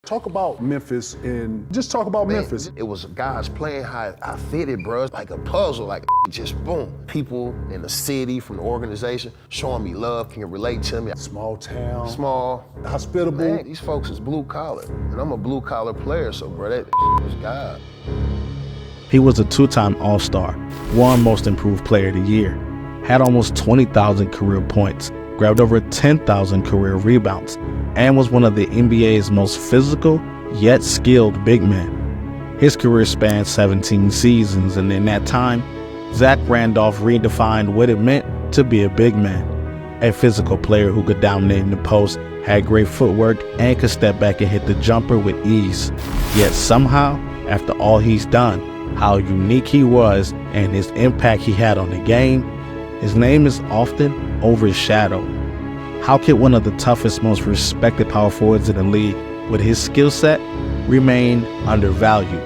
Talk about Memphis and just talk about Memphis. It was guys playing how I fitted, bro. It's like a puzzle, like just boom. People in the city, from the organization, showing me love, can relate to me. Small town. Small. Hospitable. Man, these folks is blue collar, and I'm a blue collar player, so bro, that was God. He was a two-time All-Star, won Most Improved Player of the Year, had almost 20,000 career points, grabbed over 10,000 career rebounds, and was one of the NBA's most physical yet skilled big men. His career spanned 17 seasons, and in that time, Zach Randolph redefined what it meant to be a big man. A physical player who could dominate in the post, had great footwork, and could step back and hit the jumper with ease. Yet somehow, after all he's done, how unique he was, and his impact he had on the game, his name is often overshadowed. How could one of the toughest, most respected power forwards in the league with his skill set remain undervalued?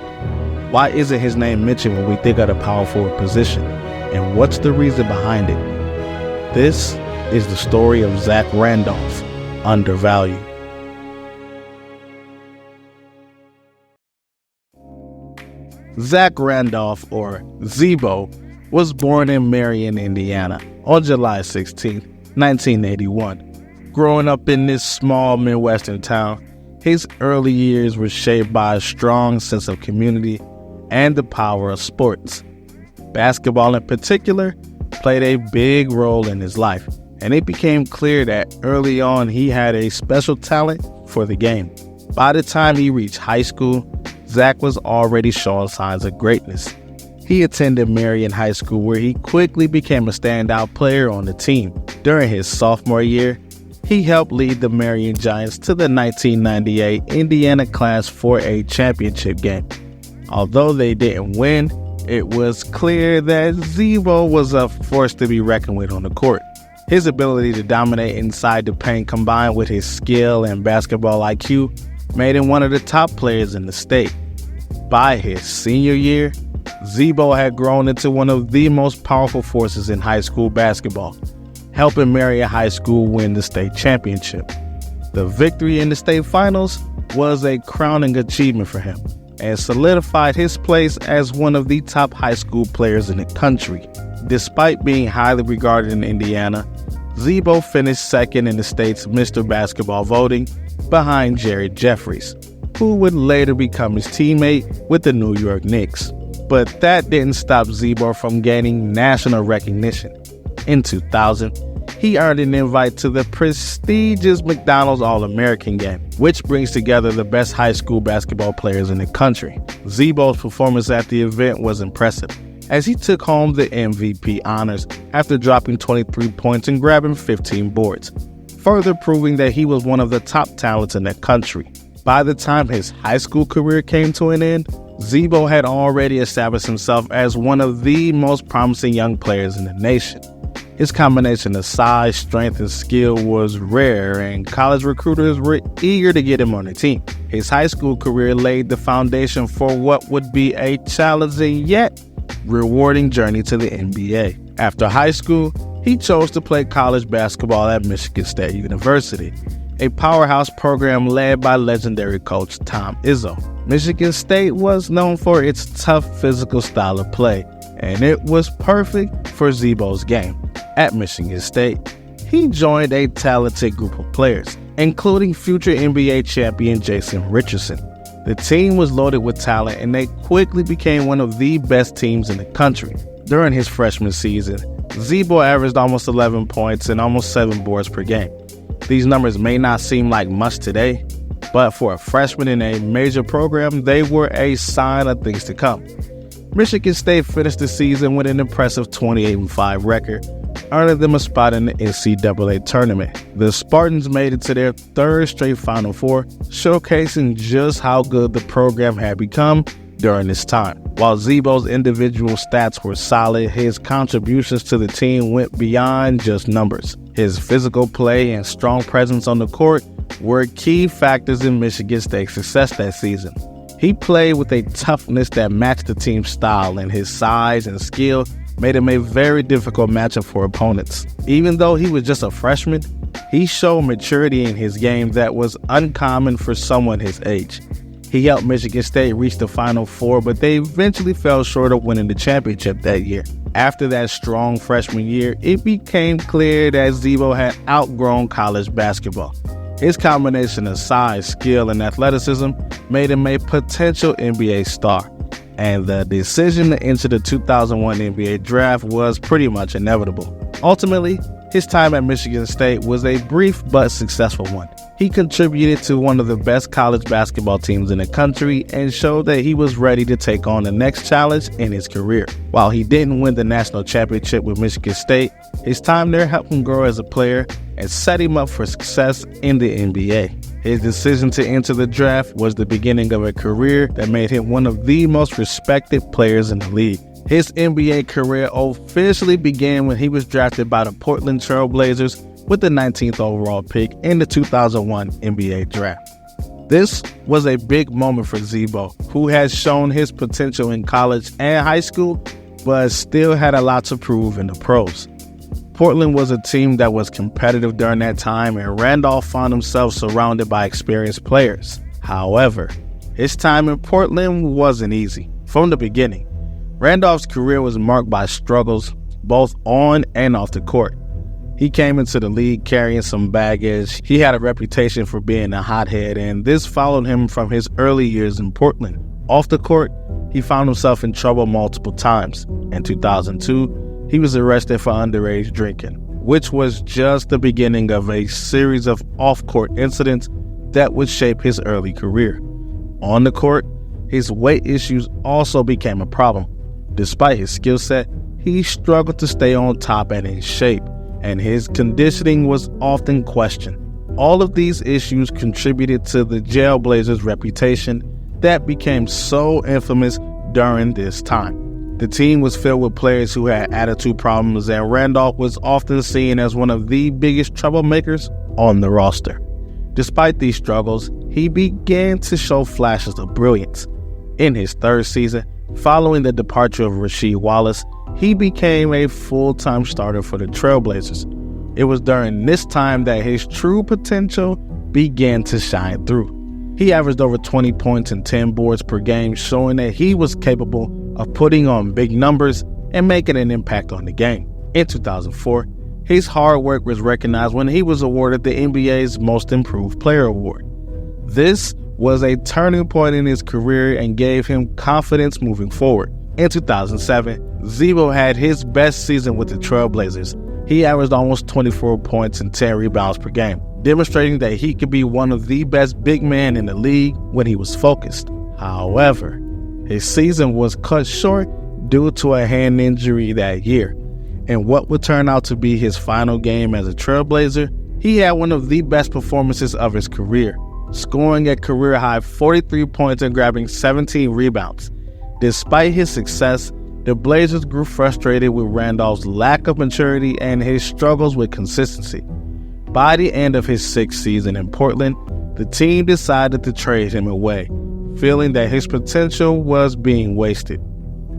Why isn't his name mentioned when we think of the power forward position? And what's the reason behind it? This is the story of Zach Randolph, undervalued. Zach Randolph, or Zebo, was born in Marion, Indiana on July 16, 1981. Growing up in this small Midwestern town, his early years were shaped by a strong sense of community and the power of sports. Basketball in particular played a big role in his life, and it became clear that early on he had a special talent for the game. By the time he reached high school, Zach was already showing signs of greatness. He attended Marion High School, where he quickly became a standout player on the team. During his sophomore year, he helped lead the Marion Giants to the 1998 Indiana Class 4A championship game. Although they didn't win, it was clear that Zebo was a force to be reckoned with on the court. His ability to dominate inside the paint, combined with his skill and basketball IQ, made him one of the top players in the state. By his senior year, Zebo had grown into one of the most powerful forces in high school basketball, helping Marion High School win the state championship. The victory in the state finals was a crowning achievement for him and solidified his place as one of the top high school players in the country. Despite being highly regarded in Indiana, Zebo finished second in the state's Mr. Basketball voting, behind Jared Jeffries, who would later become his teammate with the New York Knicks. But that didn't stop Zebo from gaining national recognition. In 2000, he earned an invite to the prestigious McDonald's All-American Game, which brings together the best high school basketball players in the country. Zebo's performance at the event was impressive, as he took home the MVP honors after dropping 23 points and grabbing 15 boards, further proving that he was one of the top talents in the country. By the time his high school career came to an end, Zebo had already established himself as one of the most promising young players in the nation. His combination of size, strength, and skill was rare, and college recruiters were eager to get him on the team. His high school career laid the foundation for what would be a challenging yet rewarding journey to the NBA. After high school, he chose to play college basketball at Michigan State University, a powerhouse program led by legendary coach Tom Izzo. Michigan State was known for its tough physical style of play, and it was perfect for Zebo's game. At Michigan State, he joined a talented group of players, including future NBA champion Jason Richardson. The team was loaded with talent, and they quickly became one of the best teams in the country. During his freshman season, Zebo averaged almost 11 points and almost 7 boards per game. These numbers may not seem like much today, but for a freshman in a major program, they were a sign of things to come. Michigan State finished the season with an impressive 28-5 record, earning them a spot in the NCAA tournament. The Spartans made it to their third straight Final Four, showcasing just how good the program had become during this time. While Zebo's individual stats were solid, his contributions to the team went beyond just numbers. His physical play and strong presence on the court were key factors in Michigan State's success that season. He played with a toughness that matched the team's style, and his size and skill made him a very difficult matchup for opponents. Even though he was just a freshman, he showed maturity in his game that was uncommon for someone his age. He helped Michigan State reach the Final Four, but they eventually fell short of winning the championship that year. After that strong freshman year, it became clear that Zebo had outgrown college basketball. His combination of size, skill, and athleticism made him a potential NBA star, and the decision to enter the 2001 NBA draft was pretty much inevitable. Ultimately, his time at Michigan State was a brief but successful one. He contributed to one of the best college basketball teams in the country and showed that he was ready to take on the next challenge in his career. While he didn't win the national championship with Michigan State, his time there helped him grow as a player and set him up for success in the NBA. His decision to enter the draft was the beginning of a career that made him one of the most respected players in the league. His NBA career officially began when he was drafted by the Portland Trail Blazers with the 19th overall pick in the 2001 NBA draft. This was a big moment for Zebo, who has shown his potential in college and high school, but still had a lot to prove in the pros. Portland was a team that was competitive during that time, and Randolph found himself surrounded by experienced players. However, his time in Portland wasn't easy. From the beginning, Randolph's career was marked by struggles, both on and off the court. He came into the league carrying some baggage. He had a reputation for being a hothead, and this followed him from his early years in Portland. Off the court, he found himself in trouble multiple times. In 2002, he was arrested for underage drinking, which was just the beginning of a series of off-court incidents that would shape his early career. On the court, his weight issues also became a problem. Despite his skill set, he struggled to stay on top and in shape, and his conditioning was often questioned. All of these issues contributed to the Jailblazers' reputation that became so infamous during this time. The team was filled with players who had attitude problems, and Randolph was often seen as one of the biggest troublemakers on the roster. Despite these struggles, he began to show flashes of brilliance. In his third season, following the departure of Rasheed Wallace, he became a full-time starter for the Trailblazers. It was during this time that his true potential began to shine through. He averaged over 20 points and 10 boards per game, showing that he was capable of putting on big numbers and making an impact on the game. In 2004, his hard work was recognized when he was awarded the NBA's Most Improved Player Award. This was a turning point in his career and gave him confidence moving forward. In 2007, Zebo had his best season with the Trailblazers. He averaged almost 24 points and 10 rebounds per game, demonstrating that he could be one of the best big men in the league when he was focused. However, his season was cut short due to a hand injury that year. In what would turn out to be his final game as a Trailblazer, he had one of the best performances of his career, scoring a career-high 43 points and grabbing 17 rebounds. Despite his success, the Blazers grew frustrated with Randolph's lack of maturity and his struggles with consistency. By the end of his sixth season in Portland, the team decided to trade him away, feeling that his potential was being wasted.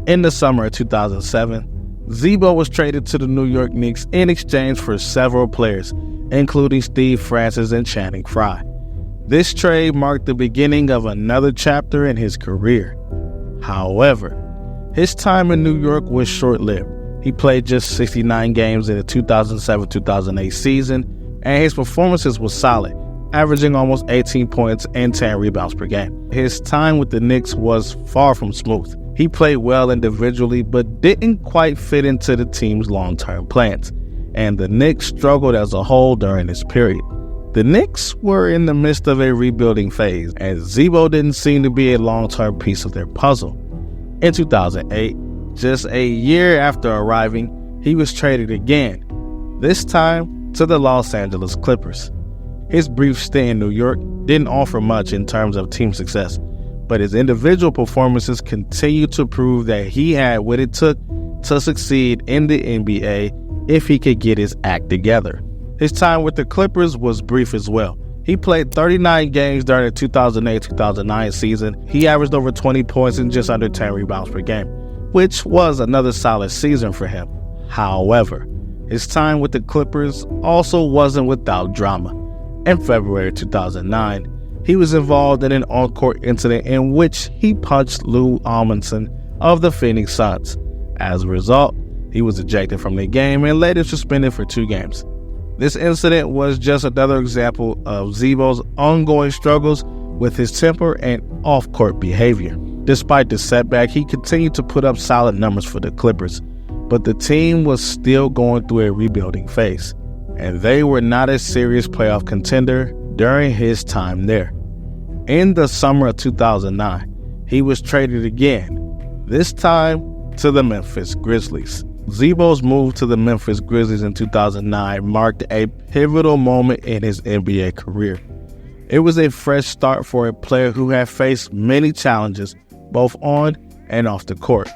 In the summer of 2007, Zebo was traded to the New York Knicks in exchange for several players, including Steve Francis and Channing Frye. This trade marked the beginning of another chapter in his career. However, his time in New York was short-lived. He played just 69 games in the 2007-2008 season, and his performances were solid, averaging almost 18 points and 10 rebounds per game. His time with the Knicks was far from smooth. He played well individually, but didn't quite fit into the team's long-term plans, and the Knicks struggled as a whole during this period. The Knicks were in the midst of a rebuilding phase, and Zebo didn't seem to be a long-term piece of their puzzle. In 2008, just a year after arriving, he was traded again, this time to the Los Angeles Clippers. His brief stay in New York didn't offer much in terms of team success, but his individual performances continued to prove that he had what it took to succeed in the NBA if he could get his act together. His time with the Clippers was brief as well. He played 39 games during the 2008-2009 season. He averaged over 20 points and just under 10 rebounds per game. which was another solid season for him. However, his time with the Clippers also wasn't without drama. In February 2009, he was involved in an on-court incident in which he punched Lou Amundsen of the Phoenix Suns. As a result, he was ejected from the game and later suspended for 2 games. This incident was just another example of Zebo's ongoing struggles with his temper and off-court behavior. Despite the setback, he continued to put up solid numbers for the Clippers, but the team was still going through a rebuilding phase, and they were not a serious playoff contender during his time there. In the summer of 2009, he was traded again, this time to the Memphis Grizzlies. Zebo's move to the Memphis Grizzlies in 2009 marked a pivotal moment in his NBA career. It was a fresh start for a player who had faced many challenges, both on and off the court.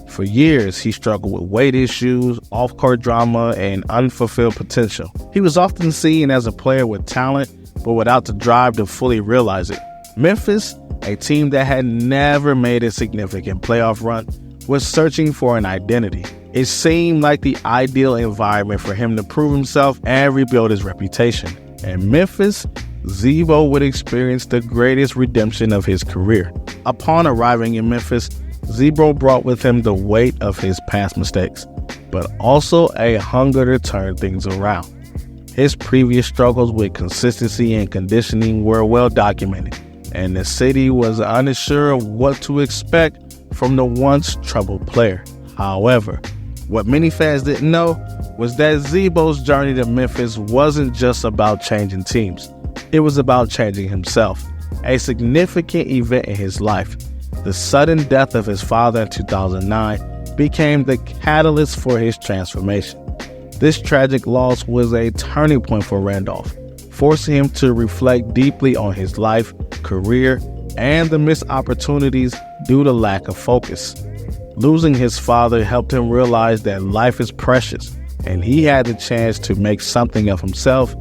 For years, he struggled with weight issues, off-court drama, and unfulfilled potential. He was often seen as a player with talent, but without the drive to fully realize it. Memphis, a team that had never made a significant playoff run, was searching for an identity. It seemed like the ideal environment for him to prove himself and rebuild his reputation. In Memphis, Zebo would experience the greatest redemption of his career. Upon arriving in Memphis, Zebo brought with him the weight of his past mistakes, but also a hunger to turn things around. His previous struggles with consistency and conditioning were well documented, and the city was unsure of what to expect from the once troubled player. However, what many fans didn't know was that Zebo's journey to Memphis wasn't just about changing teams. It was about changing himself. A significant event in his life, the sudden death of his father in 2009, became the catalyst for his transformation. This tragic loss was a turning point for Randolph, forcing him to reflect deeply on his life, career, and the missed opportunities due to lack of focus. Losing his father helped him realize that life is precious, and he had the chance to make something of himself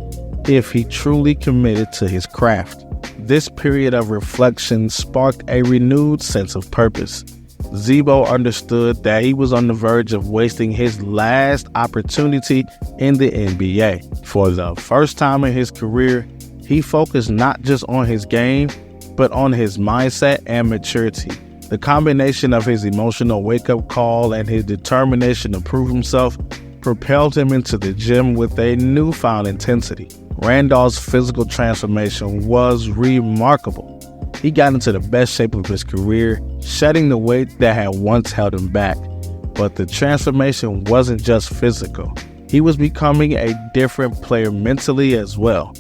if he truly committed to his craft. This period of reflection sparked a renewed sense of purpose. Zebo understood that he was on the verge of wasting his last opportunity in the NBA. For the first time in his career, he focused not just on his game, but on his mindset and maturity. The combination of his emotional wake-up call and his determination to prove himself propelled him into the gym with a newfound intensity. Randolph's physical transformation was remarkable. He got into the best shape of his career, shedding the weight that had once held him back. But the transformation wasn't just physical. He was becoming a different player mentally as well.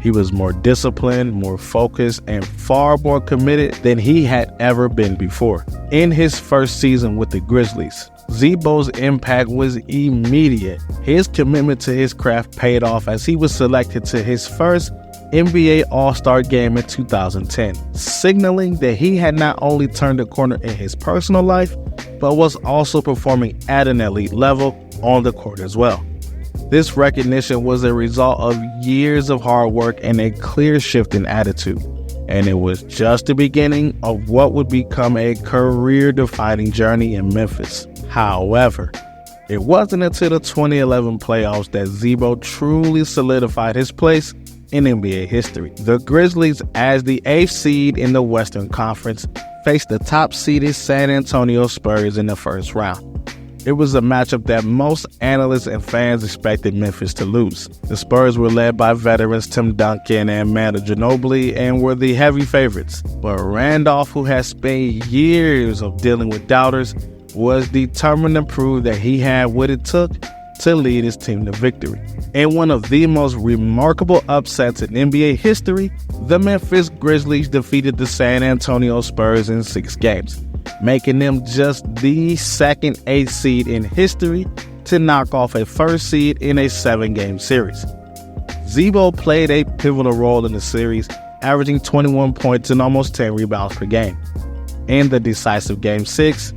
He was more disciplined, more focused, and far more committed than he had ever been before. In his first season with the Grizzlies, Zebo's impact was immediate. His commitment to his craft paid off as he was selected to his first NBA All-Star game in 2010, signaling that he had not only turned a corner in his personal life, but was also performing at an elite level on the court as well. This recognition was a result of years of hard work and a clear shift in attitude, and it was just the beginning of what would become a career-defining journey in Memphis. However, it wasn't until the 2011 playoffs that Zebo truly solidified his place in NBA history. The Grizzlies, as the 8th seed in the Western Conference, faced the top-seeded San Antonio Spurs in the first round. It was a matchup that most analysts and fans expected Memphis to lose. The Spurs were led by veterans Tim Duncan and Manu Ginobili and were the heavy favorites. But Randolph, who had spent years of dealing with doubters, was determined to prove that he had what it took to lead his team to victory. In one of the most remarkable upsets in NBA history, the Memphis Grizzlies defeated the San Antonio Spurs in 6 games, making them just the second 8th seed in history to knock off a first seed in a 7-game series. Zebo played a pivotal role in the series, averaging 21 points and almost 10 rebounds per game. In the decisive Game 6,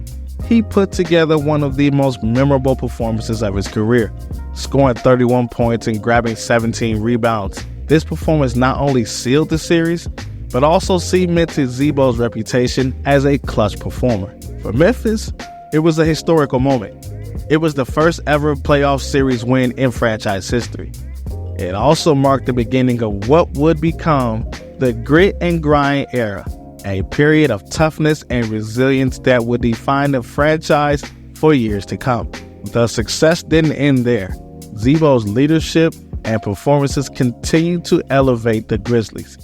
he put together one of the most memorable performances of his career, scoring 31 points and grabbing 17 rebounds. This performance not only sealed the series, but also cemented Zebo's reputation as a clutch performer. For Memphis, It was a historical moment. It was the first ever playoff series win in franchise history. It also marked the beginning of what would become the grit and grind era, a period of toughness and resilience that would define the franchise for years to come. The success didn't end there. Zebo's leadership and performances continued to elevate the Grizzlies.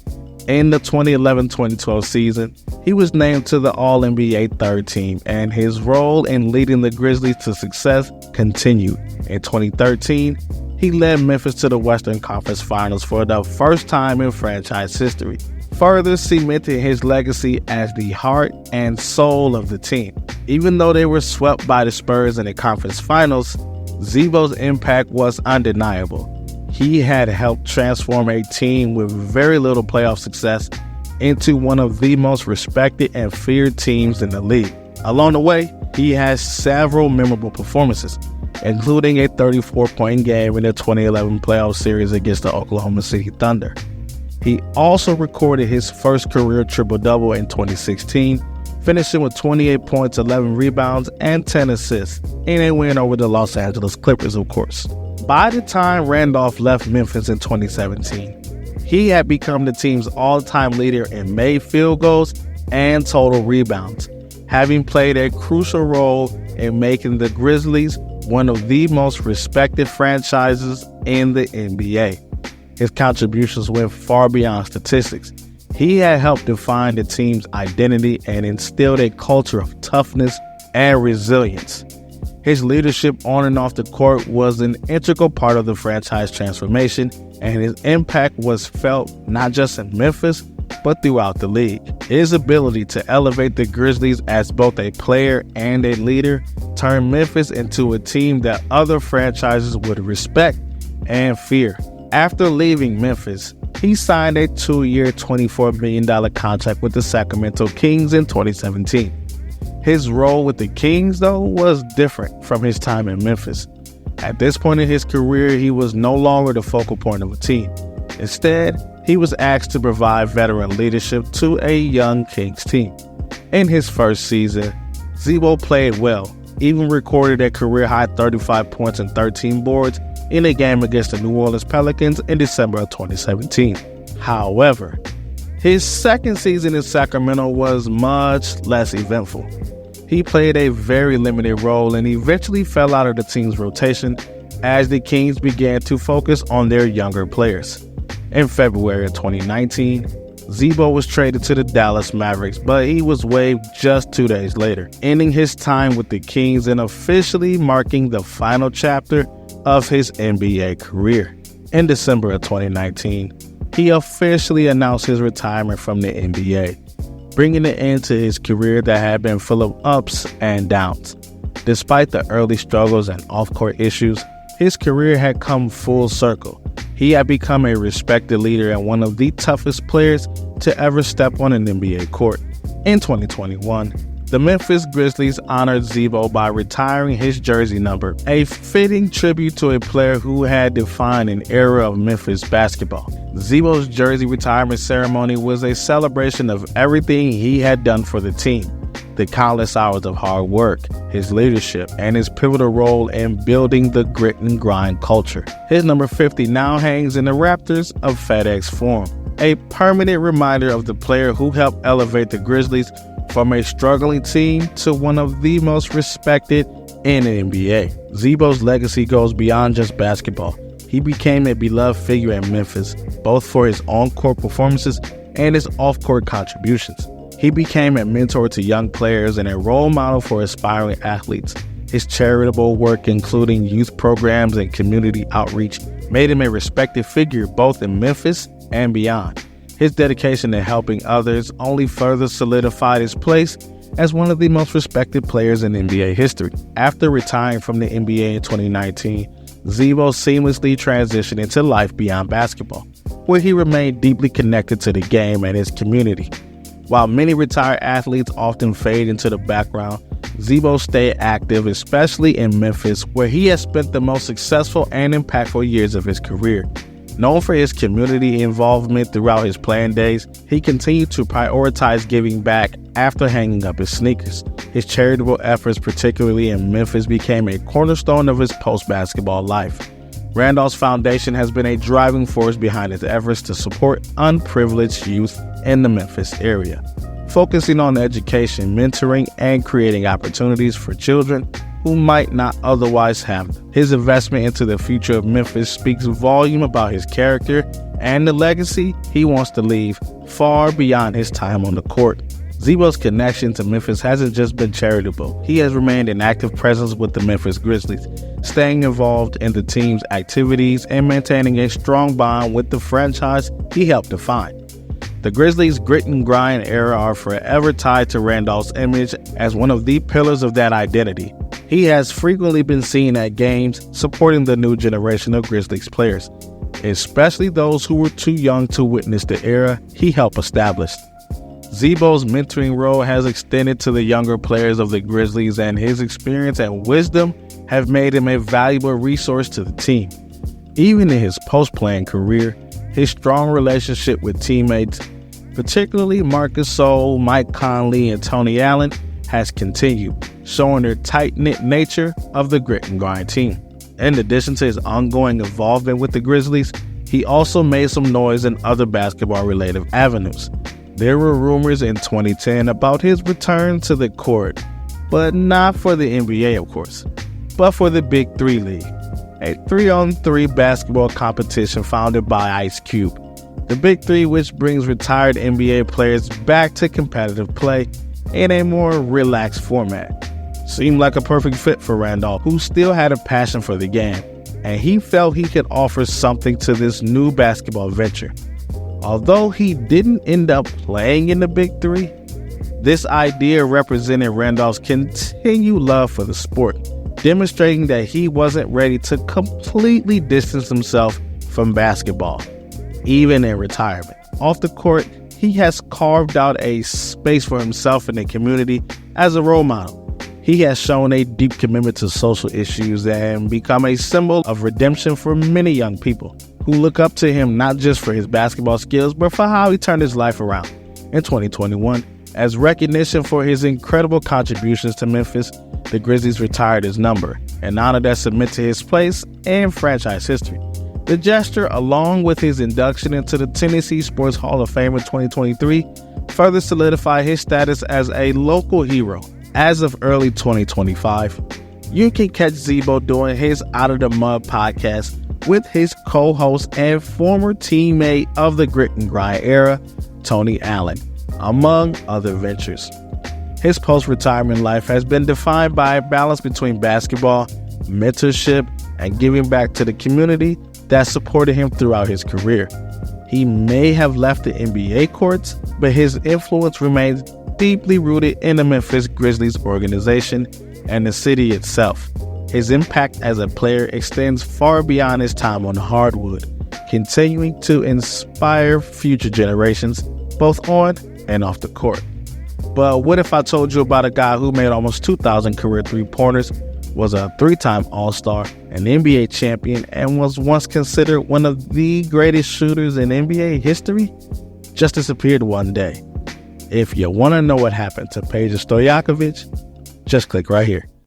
In the 2011-2012 season, he was named to the All-NBA third team, and his role in leading the Grizzlies to success continued. In 2013, he led Memphis to the Western Conference Finals for the first time in franchise history, further cementing his legacy as the heart and soul of the team. Even though they were swept by the Spurs in the conference finals, Zebo's impact was undeniable. He had helped transform a team with very little playoff success into one of the most respected and feared teams in the league. Along the way, he has several memorable performances, including a 34-point game in the 2011 playoff series against the Oklahoma City Thunder. He also recorded his first career triple-double in 2016, finishing with 28 points, 11 rebounds, and 10 assists in a win over the Los Angeles Clippers, of course. By the time Randolph left Memphis in 2017, he had become the team's all-time leader in made field goals and total rebounds, having played a crucial role in making the Grizzlies one of the most respected franchises in the NBA. His contributions went far beyond statistics. He had helped define the team's identity and instilled a culture of toughness and resilience. His leadership on and off the court was an integral part of the franchise transformation, and his impact was felt not just in Memphis, but throughout the league. His ability to elevate the Grizzlies as both a player and a leader turned Memphis into a team that other franchises would respect and fear. After leaving Memphis, he signed a 2-year, $24 million contract with the Sacramento Kings in 2017. His role with the Kings, though, was different from his time in Memphis. At this point in his career, he was no longer the focal point of a team. Instead, he was asked to provide veteran leadership to a young Kings team. In his first season, Zebo played well, even recorded a career-high 35 points and 13 boards in a game against the New Orleans Pelicans in December of 2017. However, his second season in Sacramento was much less eventful. He played a very limited role and eventually fell out of the team's rotation as the Kings began to focus on their younger players. In February of 2019, Zebo was traded to the Dallas Mavericks, but he was waived just 2 days later, ending his time with the Kings and officially marking the final chapter of his NBA career. In December of 2019, he officially announced his retirement from the NBA, bringing an end to his career that had been full of ups and downs. Despite the early struggles and off-court issues, his career had come full circle. He had become a respected leader and one of the toughest players to ever step on an NBA court. In 2021, the Memphis Grizzlies honored Zebo by retiring his jersey number, a fitting tribute to a player who had defined an era of Memphis basketball. Zebo's jersey retirement ceremony was a celebration of everything he had done for the team, the countless hours of hard work, his leadership, and his pivotal role in building the grit and grind culture. His number 50 now hangs in the rafters of FedEx Forum, a permanent reminder of the player who helped elevate the Grizzlies from a struggling team to one of the most respected in the NBA. Zebo's legacy goes beyond just basketball. He became a beloved figure in Memphis, both for his on-court performances and his off-court contributions. He became a mentor to young players and a role model for aspiring athletes. His charitable work, including youth programs and community outreach, made him a respected figure both in Memphis and beyond. His dedication to helping others only further solidified his place as one of the most respected players in NBA history. After retiring from the NBA in 2019, Zebo seamlessly transitioned into life beyond basketball, where he remained deeply connected to the game and his community. While many retired athletes often fade into the background, Zebo stayed active, especially in Memphis, where he has spent the most successful and impactful years of his career. Known for his community involvement throughout his playing days, he continued to prioritize giving back after hanging up his sneakers. His charitable efforts, particularly in Memphis, became a cornerstone of his post-basketball life. Randolph's foundation has been a driving force behind his efforts to support unprivileged youth in the Memphis area, focusing on education, mentoring, and creating opportunities for children who might not otherwise have them. His investment into the future of Memphis speaks volume about his character and the legacy he wants to leave far beyond his time on the court. Zebo's connection to Memphis hasn't just been charitable. He has remained an active presence with the Memphis Grizzlies, staying involved in the team's activities and maintaining a strong bond with the franchise he helped define. The Grizzlies' grit and grind era are forever tied to Randolph's image as one of the pillars of that identity. He has frequently been seen at games supporting the new generation of Grizzlies players, especially those who were too young to witness the era he helped establish. Zebo's mentoring role has extended to the younger players of the Grizzlies, and his experience and wisdom have made him a valuable resource to the team. Even in his post-playing career, his strong relationship with teammates, particularly Marcus Gasol, Mike Conley, and Tony Allen, has continued, showing the tight-knit nature of the grit and grind team. In addition to his ongoing involvement with the Grizzlies, he also made some noise in other basketball-related avenues. There were rumors in 2010 about his return to the court, but not for the NBA, of course, but for the Big Three League, a 3-on-3 basketball competition founded by Ice Cube. The Big Three, which brings retired NBA players back to competitive play in a more relaxed format, seemed like a perfect fit for Randolph, who still had a passion for the game, and he felt he could offer something to this new basketball venture. Although he didn't end up playing in the Big Three, this idea represented Randolph's continued love for the sport, demonstrating that he wasn't ready to completely distance himself from basketball, even in retirement. Off the court, he has carved out a space for himself in the community as a role model. He has shown a deep commitment to social issues and become a symbol of redemption for many young people who look up to him not just for his basketball skills, but for how he turned his life around. In 2021, as recognition for his incredible contributions to Memphis, the Grizzlies retired his number, an honor that cements his place in franchise history. The gesture, along with his induction into the Tennessee Sports Hall of Fame in 2023, further solidified his status as a local hero. As of early 2025, you can catch Zebo doing his Out of the Mud podcast with his co-host and former teammate of the grit and grind era, Tony Allen, among other ventures. His post-retirement life has been defined by a balance between basketball, mentorship, and giving back to the community that supported him throughout his career. He may have left the NBA courts, but his influence remains deeply rooted in the Memphis Grizzlies organization and the city itself. His impact as a player extends far beyond his time on hardwood, continuing to inspire future generations, both on and off the court. But what if I told you about a guy who made almost 2,000 career three-pointers, was a 3-time All-Star, an NBA champion, and was once considered one of the greatest shooters in NBA history? Just disappeared one day. If you want to know what happened to Peja Stojakovic, just click right here.